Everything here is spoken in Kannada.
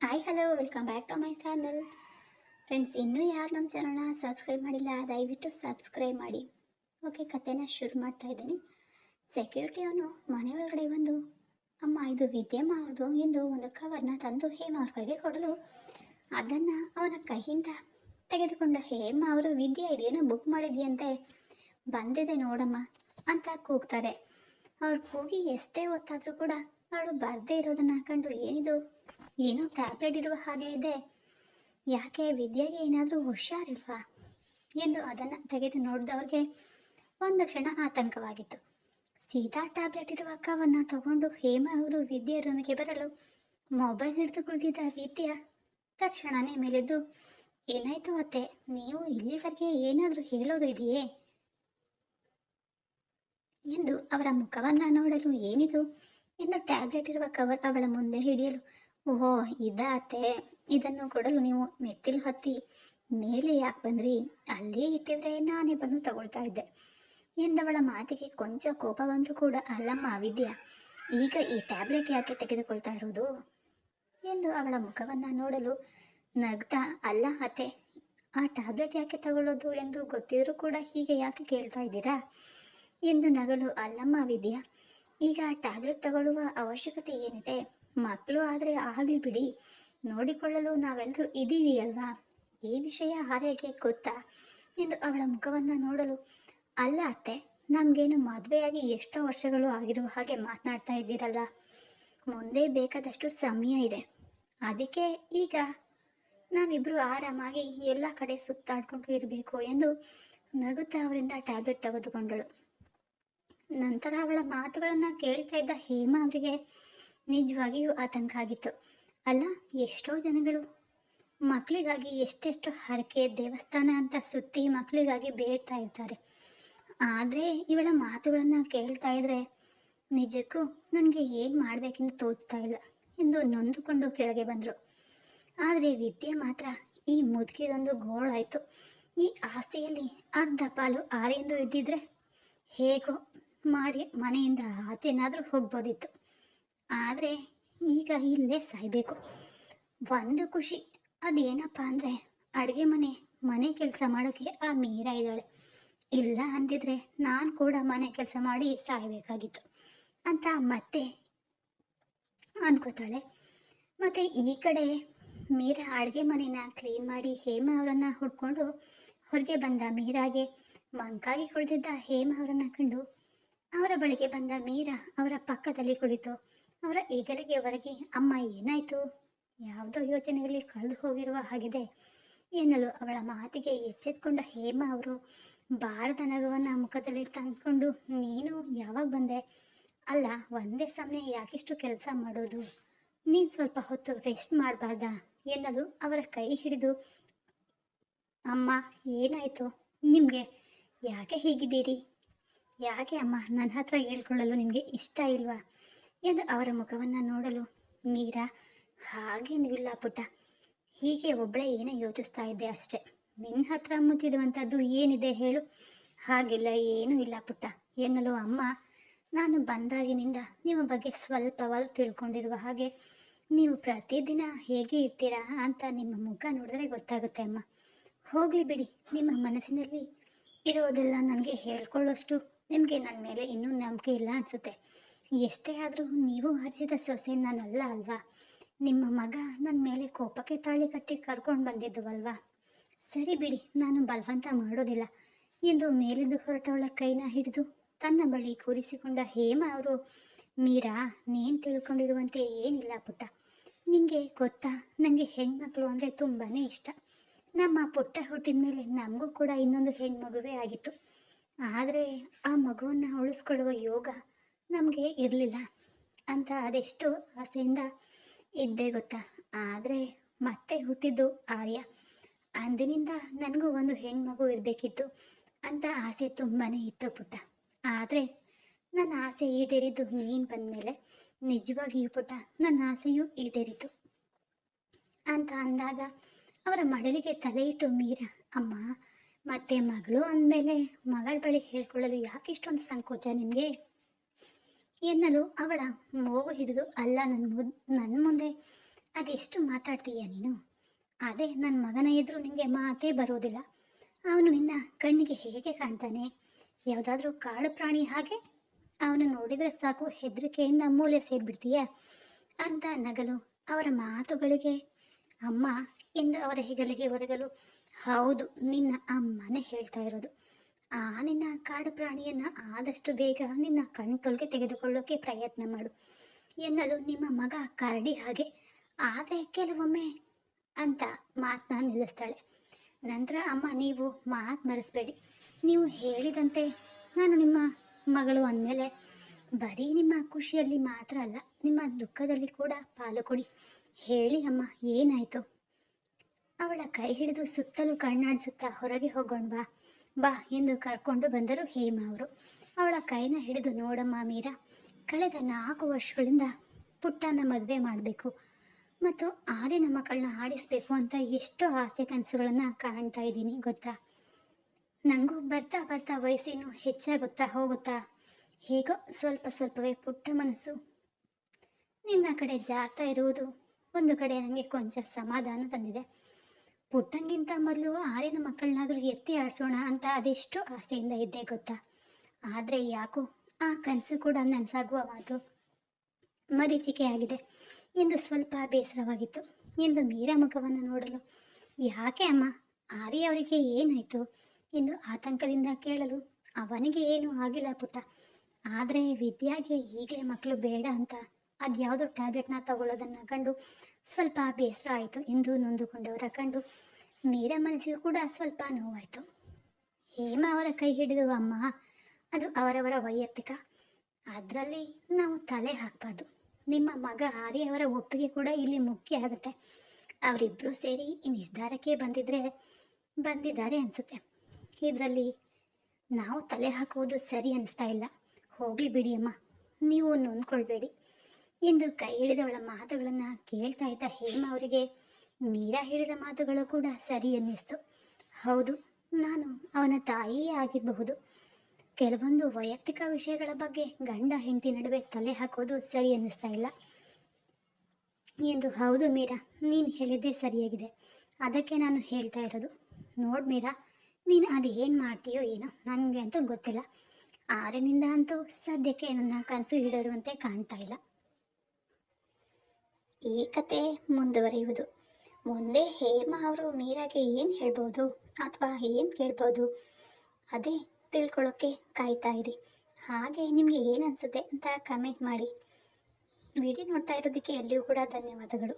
Hi hello welcome back to my channel. Friends, ಇನ್ನೂ ಯಾರು ನಮ್ಮ ಚಾನಲ್ನ ಸಬ್ಸ್ಕ್ರೈಬ್ ಮಾಡಿಲ್ಲ ದಯವಿಟ್ಟು ಸಬ್ಸ್ಕ್ರೈಬ್ ಮಾಡಿ. ಓಕೆ, ಕಥೆನ ಶುರು ಮಾಡ್ತಾ ಇದ್ದೀನಿ. ಸೆಕ್ಯೂರಿಟಿ ಅವನು ಮನೆ ಒಳಗಡೆ ಬಂದು, ಅಮ್ಮ ಇದು ವಿದ್ಯಮ್ಮ ಅವ್ರದ್ದು ಎಂದು ಒಂದು ಕವರ್ನ ತಂದು ಹೇಮ ಅವ್ರ ಕೈಗೆ ಕೊಡಲು ಅದನ್ನು ಅವನ ಕೈಯಿಂದ ತೆಗೆದುಕೊಂಡ ಹೇಮ ಅವರು, ವಿದ್ಯೆ ಇದೇನೋ ಬುಕ್ ಮಾಡಿದ್ಯಂತೆ, ಬಂದಿದೆ ನೋಡಮ್ಮ ಅಂತ ಕೂಗ್ತಾರೆ. ಅವ್ರು ಕೂಗಿ ಎಷ್ಟೇ ಹೊತ್ತಾದರೂ ಕೂಡ ಅವಳು ಬರದೇ ಇರೋದನ್ನ ಕಂಡು, ಏನಿದು, ಏನೋ ಟ್ಯಾಬ್ಲೆಟ್ ಇರುವ ಹಾಗೆ ಇದೆ, ಯಾಕೆ ವಿದ್ಯೆಗೆ ಏನಾದರೂ ಹುಷಾರಿಲ್ವಾ ಎಂದು ಅದನ್ನು ತೆಗೆದು ನೋಡಿದವ್ರಿಗೆ ಒಂದು ಕ್ಷಣ ಆತಂಕವಾಗಿತ್ತು. ಸೀದಾ ಟ್ಯಾಬ್ಲೆಟ್ ಇರುವ ಕವನ್ನ ತಗೊಂಡು ಹೇಮ ಅವರು ವಿದ್ಯೆ ರೂಮಿಗೆ ಬರಲು ಮೊಬೈಲ್ ಹಿಡಿದು ಕುಳಿತಿದ್ದ ವಿದ್ಯಾ ತಕ್ಷಣನೇ ಮೇಲೆದ್ದು, ಏನಾಯ್ತು ಅತ್ತೆ, ನೀವು ಇಲ್ಲಿವರೆಗೆ ಏನಾದರೂ ಹೇಳೋದು ಇದೆಯೇ ಎಂದು ಅವರ ಮುಖವನ್ನು ನೋಡಲು, ಏನಿದು ಎಂದು ಟ್ಯಾಬ್ಲೆಟ್ ಇರುವ ಕವರ್ ಅವಳ ಮುಂದೆ ಹಿಡಿಯಲು, ಓಹೋ ಅತ್ತೆ, ಇದನ್ನು ಕೊಡಲು ನೀವು ಮೆಟ್ಟಿಲು ಹತ್ತಿ ಮೇಲೆ ಯಾಕೆ ಬಂದ್ರಿ, ಅಲ್ಲೇ ಇಟ್ಟಿದ್ರೆ ನಾನೇ ಬಂದು ತಗೊಳ್ತಾ ಇದ್ದೆ ಎಂದವಳ ಮಾತಿಗೆ ಕೊಂಚ ಕೋಪ ಬಂದರೂ ಕೂಡ, ಅಲ್ಲಮ್ಮ ವಿದ್ಯಾ, ಈಗ ಈ ಟ್ಯಾಬ್ಲೆಟ್ ಯಾಕೆ ತೆಗೆದುಕೊಳ್ತಾ ಇರೋದು ಎಂದು ಅವಳ ಮುಖವನ್ನು ನೋಡಲು ನಗ್ತಾ, ಅಲ್ಲ ಅತ್ತೆ, ಆ ಟ್ಯಾಬ್ಲೆಟ್ ಯಾಕೆ ತಗೊಳ್ಳೋದು ಎಂದು ಗೊತ್ತಿದ್ರೂ ಕೂಡ ಹೀಗೆ ಯಾಕೆ ಕೇಳ್ತಾ ಇದ್ದೀರಾ ಎಂದು ನಗಲು, ಅಲ್ಲಮ್ಮ ವಿದ್ಯಾ, ಈಗ ಟ್ಯಾಬ್ಲೆಟ್ ತಗೊಳ್ಳುವ ಅವಶ್ಯಕತೆ ಏನಿದೆ, ಮಕ್ಕಳು ಆದರೆ ಆಗಲಿ ಬಿಡಿ, ನೋಡಿಕೊಳ್ಳಲು ನಾವೆಲ್ಲರೂ ಇದ್ದೀವಿ ಅಲ್ವಾ, ಈ ವಿಷಯ ಆರ್ಯಗೆ ಗೊತ್ತಾ ಎಂದು ಅವಳ ಮುಖವನ್ನು ನೋಡಲು, ಅಲ್ಲ ಅತ್ತೆ, ನಮಗೇನು ಮದುವೆಯಾಗಿ ಎಷ್ಟೋ ವರ್ಷಗಳು ಆಗಿರುವ ಹಾಗೆ ಮಾತನಾಡ್ತಾ ಇದ್ದೀರಲ್ಲ, ಮುಂದೆ ಬೇಕಾದಷ್ಟು ಸಮಯ ಇದೆ, ಅದಕ್ಕೆ ಈಗ ನಾವಿಬ್ಬರು ಆರಾಮಾಗಿ ಎಲ್ಲ ಕಡೆ ಸುತ್ತಾಡ್ಕೊಂಡು ಇರಬೇಕು ಎಂದು ನಗುತ್ತಾ ಅವರಿಂದ ಟ್ಯಾಬ್ಲೆಟ್ ತೆಗೆದುಕೊಂಡಳು. ನಂತರ ಅವಳ ಮಾತುಗಳನ್ನು ಕೇಳ್ತಾ ಇದ್ದ ಹೇಮ ಅವರಿಗೆ ನಿಜವಾಗಿಯೂ ಆತಂಕ ಆಗಿತ್ತು. ಅಲ್ಲ, ಎಷ್ಟೋ ಜನಗಳು ಮಕ್ಕಳಿಗಾಗಿ ಎಷ್ಟೆಷ್ಟು ಹರಕೆ ದೇವಸ್ಥಾನ ಅಂತ ಸುತ್ತಿ ಮಕ್ಕಳಿಗಾಗಿ ಬೇಡ್ತಾ ಇರ್ತಾರೆ, ಆದರೆ ಇವಳ ಮಾತುಗಳನ್ನು ಕೇಳ್ತಾ ಇದ್ರೆ ನಿಜಕ್ಕೂ ನನಗೆ ಏನು ಮಾಡಬೇಕೆಂದು ತೋಚ್ತಾ ಇಲ್ಲ ಎಂದು ನೊಂದುಕೊಂಡು ಕೆಳಗೆ ಬಂದರು. ಆದರೆ ವಿದ್ಯೆ ಮಾತ್ರ ಈ ಮುದುಕಿದೊಂದು ಗೋಳಾಯಿತು. ಈ ಆಸ್ತಿಯಲ್ಲಿ ಅರ್ಧ ಪಾಲು ಆರೆಂದು ಇದ್ದಿದ್ರೆ ಹೇಗೋ ಮಾಡಿ ಮನೆಯಿಂದ ಆಚೆನಾದರೂ ಹೋಗ್ಬೋದಿತ್ತು, ಆದರೆ ಈಗ ಇಲ್ಲೇ ಸಾಯಬೇಕು. ಒಂದು ಖುಷಿ, ಅದೇನಪ್ಪ ಅಂದರೆ ಅಡುಗೆ ಮನೆ ಕೆಲಸ ಮಾಡೋಕ್ಕೆ ಆ ಮೀರಾ ಇದ್ದಾಳೆ, ಇಲ್ಲ ಅಂದಿದ್ರೆ ನಾನು ಕೂಡ ಮನೆ ಕೆಲಸ ಮಾಡಿ ಸಾಯಬೇಕಾಗಿತ್ತು ಅಂತ ಮತ್ತೆ ಅನ್ಕೋತಾಳೆ. ಮತ್ತು ಈ ಕಡೆ ಮೀರಾ ಅಡುಗೆ ಮನೆನ ಕ್ಲೀನ್ ಮಾಡಿ ಹೇಮ ಅವರನ್ನು ಹುಡ್ಕೊಂಡು ಹೊರಗೆ ಬಂದ ಮೀರಾಗೆ ಮಂಕಾಗಿ ಕುಳಿತಿದ್ದ ಹೇಮ ಅವರನ್ನು ಕಂಡು ಅವರ ಬಳಿಗೆ ಬಂದ ಮೀರಾ ಅವರ ಪಕ್ಕದಲ್ಲಿ ಕುಳಿತು ಅವರ ಹೆಗಲಿಗೆ ಒರಗಿ, ಅಮ್ಮ ಏನಾಯಿತು, ಯಾವುದೋ ಯೋಚನೆಯಲ್ಲಿ ಕಳೆದು ಹೋಗಿರುವ ಹಾಗಿದೆ ಎನ್ನಲು ಅವಳ ಮಾತಿಗೆ ಎಚ್ಚೆತ್ಕೊಂಡ ಹೇಮ ಅವರು ಬಾರದ ನಗುವನ್ನು ಮುಖದಲ್ಲಿ ತಂದ್ಕೊಂಡು, ನೀನು ಯಾವಾಗ ಬಂದೆ, ಅಲ್ಲ ಒಂದೇ ಸಮಯ ಯಾಕಿಷ್ಟು ಕೆಲಸ ಮಾಡೋದು, ನೀನು ಸ್ವಲ್ಪ ಹೊತ್ತು ರೆಸ್ಟ್ ಮಾಡಬಾರ್ದಾ ಎನ್ನಲು ಅವರ ಕೈ ಹಿಡಿದು, ಅಮ್ಮ ಏನಾಯಿತು ನಿಮಗೆ, ಯಾಕೆ ಹೀಗಿದ್ದೀರಿ, ಯಾಕೆ ಅಮ್ಮ ನನ್ನ ಹತ್ರ ಹೇಳ್ಕೊಳ್ಳಲು ನಿಮಗೆ ಇಷ್ಟ ಇಲ್ವಾ ಎಂದು ಅವರ ಮುಖವನ್ನು ನೋಡಲು, ಮೀರಾ ಹಾಗೇನು ಇಲ್ಲ ಪುಟ್ಟ, ಹೀಗೆ ಒಬ್ಬಳೇ ಏನೋ ಯೋಚಿಸ್ತಾ ಇದ್ದೆ ಅಷ್ಟೆ, ನಿನ್ನ ಹತ್ರ ಮುಚ್ಚಿಡುವಂಥದ್ದು ಏನಿದೆ ಹೇಳು, ಹಾಗೆಲ್ಲ ಏನೂ ಇಲ್ಲ ಪುಟ್ಟ ಎನ್ನಲು, ಅಮ್ಮ ನಾನು ಬಂದಾಗಿನಿಂದ ನಿಮ್ಮ ಬಗ್ಗೆ ಸ್ವಲ್ಪವಾದರೂ ತಿಳ್ಕೊಂಡಿರುವ ಹಾಗೆ, ನೀವು ಪ್ರತಿದಿನ ಹೇಗೆ ಇರ್ತೀರಾ ಅಂತ ನಿಮ್ಮ ಮುಖ ನೋಡಿದ್ರೆ ಗೊತ್ತಾಗುತ್ತೆ ಅಮ್ಮ, ಹೋಗಲಿ ಬಿಡಿ, ನಿಮ್ಮ ಮನಸ್ಸಿನಲ್ಲಿ ಇರೋದೆಲ್ಲ ನನಗೆ ಹೇಳ್ಕೊಳ್ಳೋಷ್ಟು ನಿಮಗೆ ನನ್ನ ಮೇಲೆ ಇನ್ನೂ ನಂಬಿಕೆ ಇಲ್ಲ ಅನಿಸುತ್ತೆ, ಎಷ್ಟೇ ಆದರೂ ನೀವು ಹರಿಸಿದ ಸೊಸೆ ನಾನಲ್ಲ ಅಲ್ವಾ, ನಿಮ್ಮ ಮಗ ನನ್ನ ಮೇಲೆ ಕೋಪಕ್ಕೆ ತಾಳಿ ಕಟ್ಟಿ ಕರ್ಕೊಂಡು ಬಂದಿದ್ದುವಲ್ವಾ, ಸರಿ ಬಿಡಿ, ನಾನು ಬಲವಂತ ಮಾಡೋದಿಲ್ಲ ಎಂದು ಮೇಲಿದ್ದು ಹೊರಟವಳ ಕೈನ ಹಿಡಿದು ತನ್ನ ಬಳಿ ಕೂರಿಸಿಕೊಂಡ ಹೇಮ ಅವರು, ಮೀರಾ ನೀನು ತಿಳ್ಕೊಂಡಿರುವಂತೆ ಏನಿಲ್ಲ ಪುಟ್ಟ, ನಿಮಗೆ ಗೊತ್ತಾ, ನನಗೆ ಹೆಣ್ಮಕ್ಳು ಅಂದರೆ ತುಂಬಾ ಇಷ್ಟ, ನಮ್ಮ ಪುಟ್ಟ ಹುಟ್ಟಿದ ಮೇಲೆ ನಮಗೂ ಕೂಡ ಇನ್ನೊಂದು ಹೆಣ್ಮಗುವೇ ಆಗಿತ್ತು, ಆದರೆ ಆ ಮಗುವನ್ನು ಉಳಿಸ್ಕೊಳ್ಳುವ ಯೋಗ ನಮಗೆ ಇರಲಿಲ್ಲ ಅಂತ ಅದೆಷ್ಟು ಆಸೆಯಿಂದ ಇದ್ದೇ ಗೊತ್ತಾ, ಆದರೆ ಮತ್ತೆ ಹುಟ್ಟಿದ್ದು ಆರ್ಯ, ಅಂದಿನಿಂದ ನನಗೂ ಒಂದು ಹೆಣ್ಮಗು ಇರಬೇಕಿತ್ತು ಅಂತ ಆಸೆ ತುಂಬಾ ಇತ್ತು ಪುಟ್ಟ, ಆದರೆ ನನ್ನ ಆಸೆ ಈಡೇರಿದ್ದು ನೀನು ಬಂದಮೇಲೆ ನಿಜವಾಗಿಯೂ ಪುಟ್ಟ ನನ್ನ ಆಸೆಯೂ ಈಡೇರಿತು ಅಂತ ಅಂದಾಗ ಅವರ ಮಡಲಿಗೆ ತಲೆ ಇಟ್ಟು ಮೀರಾ, ಅಮ್ಮ ಮತ್ತೆ ಮಗಳು ಅಂದಮೇಲೆ ಮಗಳ ಬಳಿ ಹೇಳ್ಕೊಳ್ಳಲು ಯಾಕೆ ಇಷ್ಟೊಂದು ಸಂಕೋಚ ನಿಮಗೆ ಎನ್ನಲು ಅವಳ ಮೂಗು ಹಿಡಿದು, ಅಲ್ಲ ನನ್ನ ಮುಂದೆ ಅದೆಷ್ಟು ಮಾತಾಡ್ತೀಯ ನೀನು? ಅದೇ ನನ್ನ ಮಗನ ಎದುರು ನಿನಗೆ ಮಾತೇ ಬರೋದಿಲ್ಲ. ಅವನು ನಿನ್ನ ಕಣ್ಣಿಗೆ ಹೇಗೆ ಕಾಣ್ತಾನೆ? ಯಾವುದಾದ್ರೂ ಕಾಡು ಪ್ರಾಣಿ ಹಾಗೆ? ಅವನು ನೋಡಿದರೆ ಸಾಕು ಹೆದರಿಕೆಯಿಂದ ಮೂಲೆ ಸೇರಿಬಿಡ್ತೀಯ ಅಂತ ನಗಲು ಅವರ ಮಾತುಗಳಿಗೆ ಅಮ್ಮ ಎಂದು ಅವರ ಹೆಗಲಿಗೆ ಒರಗಲು, ಹೌದು, ನಿನ್ನ ಅಮ್ಮನೇ ಹೇಳ್ತಾ ಇರೋದು. ಆ ನಿನ್ನ ಕಾಡು ಪ್ರಾಣಿಯನ್ನ ಆದಷ್ಟು ಬೇಗ ನಿನ್ನ ಕಣ್ತೊಳಗೆ ತೆಗೆದುಕೊಳ್ಳೋಕೆ ಪ್ರಯತ್ನ ಮಾಡು ಎನ್ನಲು ನಿಮ್ಮ ಮಗ ಕರಡಿ ಹಾಗೆ. ಆದರೆ ಕೆಲವೊಮ್ಮೆ ಅಂತ ಮಾತನ್ನ ನಿಲ್ಲಿಸ್ತಾಳೆ. ನಂತರ ಅಮ್ಮ, ನೀವು ಮಾತು ಮರೆಸಬೇಡಿ. ನೀವು ಹೇಳಿದಂತೆ ನಾನು ನಿಮ್ಮ ಮಗಳು ಅಂದಮೇಲೆ ಬರೀ ನಿಮ್ಮ ಖುಷಿಯಲ್ಲಿ ಮಾತ್ರ ಅಲ್ಲ, ನಿಮ್ಮ ದುಃಖದಲ್ಲಿ ಕೂಡ ಪಾಲು ಕೊಡಿ. ಹೇಳಿ ಅಮ್ಮ, ಏನಾಯಿತು? ಅವಳ ಕೈ ಹಿಡಿದು ಸುತ್ತಲೂ ಕಣ್ಣಾಡಿಸುತ್ತಾ ಹೊರಗೆ ಹೋಗೋಣ ಬಾ ಬಾ ಎಂದು ಕರ್ಕೊಂಡು ಬಂದರು ಹೇಮಾ ಅವರು. ಅವಳ ಕೈನ ಹಿಡಿದು, ನೋಡಮ್ಮ ಮೀರಾ, ಕಳೆದ 4 ವರ್ಷಗಳಿಂದ ಪುಟ್ಟನ ಮದುವೆ ಮಾಡಬೇಕು ಮತ್ತು ಆರ್ಯನ ಮಕ್ಕಳನ್ನ ಆಡಿಸ್ಬೇಕು ಅಂತ ಎಷ್ಟೋ ಆಸೆ ಕನಸುಗಳನ್ನು ಕಾಣ್ತಾ ಇದ್ದೀನಿ ಗೊತ್ತಾ. ನನಗೂ ಬರ್ತಾ ಬರ್ತಾ ವಯಸ್ಸಿನೂ ಹೆಚ್ಚಾಗುತ್ತಾ ಹೋಗುತ್ತಾ ಹೇಗೋ ಸ್ವಲ್ಪ ಸ್ವಲ್ಪವೇ ಪುಟ್ಟ ಮನಸ್ಸು ನಿನ್ನ ಕಡೆ ಜಾರ್ತಾ ಇರುವುದು ಒಂದು ಕಡೆ ನನಗೆ ಕೊಂಚ ಸಮಾಧಾನ ತಂದಿದೆ. ಪುಟ್ಟಂಗಿಂತ ಮೊದಲು ಆರ್ಯನ ಮಕ್ಕಳನ್ನಾದರೂ ಎತ್ತಿ ಆಡಿಸೋಣ ಅಂತ ಅದೆಷ್ಟು ಆಸೆಯಿಂದ ಇದ್ದೆ ಗೊತ್ತಾ. ಆದರೆ ಯಾಕೋ ಆ ಕನಸು ಕೂಡ ನನಸಾಗುವ ಮಾತು ಮರೀಚಿಕೆಯಾಗಿದೆ ಎಂದು ಸ್ವಲ್ಪ ಬೇಸರವಾಗಿತ್ತು ಎಂದು ಮೀರಾ ಮುಖವನ್ನು ನೋಡಲು, ಯಾಕೆ ಅಮ್ಮ, ಆರ್ಯ ಅವರಿಗೆ ಏನಾಯಿತು ಎಂದು ಆತಂಕದಿಂದ ಕೇಳಲು, ಅವನಿಗೆ ಏನೂ ಆಗಿಲ್ಲ ಪುಟ್ಟ, ಆದರೆ ವಿದ್ಯಾಗೆ ಈಗಲೇ ಮಕ್ಕಳು ಬೇಡ ಅಂತ ಅದ್ಯಾವುದೋ ಟ್ಯಾಬ್ಲೆಟ್ನ ತಗೊಳ್ಳೋದನ್ನು ಕಂಡು ಸ್ವಲ್ಪ ಬೇಸರ ಆಯಿತು ಎಂದು ನೊಂದುಕೊಂಡವರ ಕಂಡು ಮೀರಾ ಮನಸ್ಸಿಗೂ ಕೂಡ ಸ್ವಲ್ಪ ನೋವಾಯಿತು. ಹೇಮಾ ಅವರ ಕೈ ಹಿಡಿದು, ಅಮ್ಮ, ಅದು ಅವರವರ ವೈಯಕ್ತಿಕ, ಅದರಲ್ಲಿ ನಾವು ತಲೆ ಹಾಕಬಾರ್ದು. ನಿಮ್ಮ ಮಗ ಆರ್ಯ ಅವರ ಒಪ್ಪಿಗೆ ಕೂಡ ಇಲ್ಲಿ ಮುಖ್ಯ ಆಗುತ್ತೆ. ಅವರಿಬ್ಬರು ಸೇರಿ ಈ ನಿರ್ಧಾರಕ್ಕೆ ಬಂದಿದ್ದಾರೆ ಅನಿಸುತ್ತೆ. ಇದರಲ್ಲಿ ನಾವು ತಲೆ ಹಾಕುವುದು ಸರಿ ಅನ್ನಿಸ್ತಾ ಇಲ್ಲ. ಹೋಗಲಿ ಬಿಡಿ ಅಮ್ಮ, ನೀವು ನೊಂದ್ಕೊಳ್ಬೇಡಿ ಎಂದು ಕೈ ಹಿಡಿದವಳ ಮಾತುಗಳನ್ನು ಕೇಳ್ತಾ ಇದ್ದ ಹೇಮಾ ಅವರಿಗೆ ಮೀರಾ ಹೇಳಿದ ಮಾತುಗಳು ಕೂಡ ಸರಿ ಅನ್ನಿಸ್ತು. ಹೌದು, ನಾನು ಅವನ ತಾಯಿಯೇ ಆಗಿರಬಹುದು. ಕೆಲವೊಂದು ವೈಯಕ್ತಿಕ ವಿಷಯಗಳ ಬಗ್ಗೆ ಗಂಡ ಹೆಂಡತಿ ನಡುವೆ ತಲೆ ಹಾಕೋದು ಸರಿ ಅನ್ನಿಸ್ತಾ ಇಲ್ಲ ಎಂದು. ಹೌದು ಮೀರಾ, ನೀನು ಹೇಳಿದ್ದೇ ಸರಿಯಾಗಿದೆ, ಅದಕ್ಕೆ ನಾನು ಹೇಳ್ತಾ ಇರೋದು. ನೋಡು ಮೀರಾ, ನೀನು ಅದು ಏನು ಮಾಡ್ತೀಯೋ ಏನೋ ನನಗೆ ಅಂತೂ ಗೊತ್ತಿಲ್ಲ. ಆರನಿಂದ ಅಂತೂ ಸದ್ಯಕ್ಕೆ ನನ್ನ ಕನಸು ಈಡೇರುವಂತೆ ಕಾಣ್ತಾ ಇಲ್ಲ. ಈ ಕತೆ ಮುಂದುವರಿಯುವುದು. ಮುಂದೆ ಹೇಮಾ ಅವರು ಮೀರಾಗೆ ಏನು ಹೇಳ್ಬೋದು ಅಥವಾ ಏನು ಕೇಳ್ಬೋದು ಅದೇ ತಿಳ್ಕೊಳ್ಳೋಕ್ಕೆ ಕಾಯ್ತಾ ಇರಿ. ಹಾಗೆ ನಿಮಗೆ ಏನು ಅನಿಸುತ್ತೆ ಅಂತ ಕಮೆಂಟ್ ಮಾಡಿ. ವಿಡಿಯೋ ನೋಡ್ತಾ ಇರೋದಕ್ಕೆ ಎಲ್ಲಿಯೂ ಕೂಡ ಧನ್ಯವಾದಗಳು.